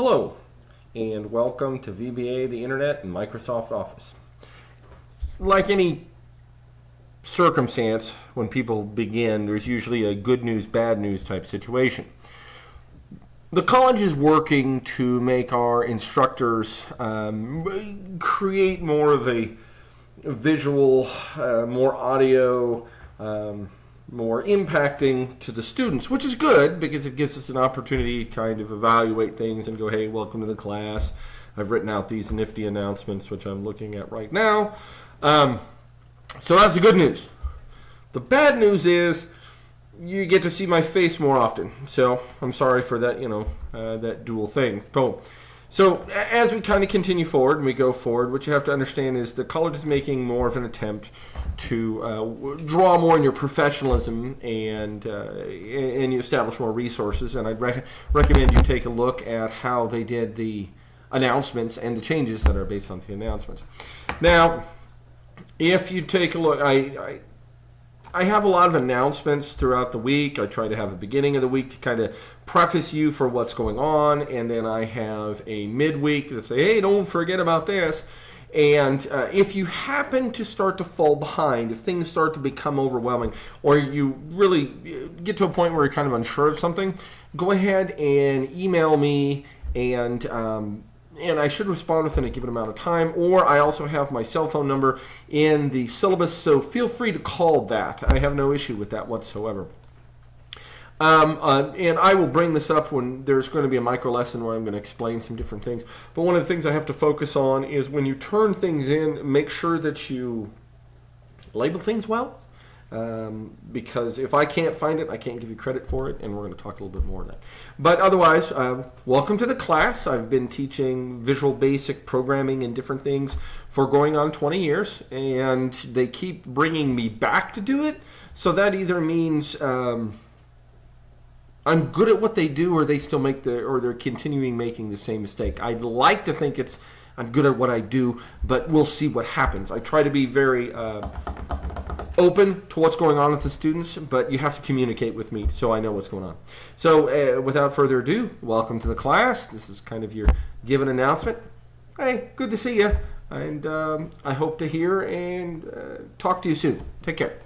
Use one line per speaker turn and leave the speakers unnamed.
Hello, and welcome to VBA, the Internet, and Microsoft Office. Like any circumstance, when people begin, there's usually a good news, bad news type situation. The college is working to make our instructors create more of a visual, more audio, more impacting to the students, which is good because it gives us an opportunity to kind of evaluate things and go, hey, welcome to the class. I've written out these nifty announcements, which I'm looking at right now. So that's the good news. The bad news is you get to see my face more often. So I'm sorry for that, that dual thing. Boom. So as we kind of continue forward and we go forward, what you have to understand is the college is making more of an attempt to draw more on your professionalism and you establish more resources. And I'd recommend you take a look at how they did the announcements and the changes that are based on the announcements. Now, if you take a look, I have a lot of announcements throughout the week. I try to have a beginning of the week to kind of preface you for what's going on, and then I have a midweek to say, hey, don't forget about this. And if you happen to start to fall behind, if things start to become overwhelming, or you really get to a point where you're kind of unsure of something, go ahead and email me, and I should respond within a given amount of time, or I also have my cell phone number in the syllabus, so feel free to call that. I have no issue with that whatsoever. And I will bring this up when there's going to be a micro lesson where I'm going to explain some different things. But one of the things I have to focus on is when you turn things in, make sure that you label things well. Because if I can't find it, I can't give you credit for it, and we're going to talk a little bit more of that. But otherwise, welcome to the class. I've been teaching Visual Basic programming and different things for going on 20 years, and they keep bringing me back to do it. So that either means I'm good at what they do, or they still or they're continuing making the same mistake. I'd like to think I'm good at what I do, but we'll see what happens. I try to be very open to what's going on with the students, but you have to communicate with me so I know what's going on. So without further ado, welcome to the class. This is kind of your given announcement. Hey, good to see you, and I hope to hear and talk to you soon. Take care.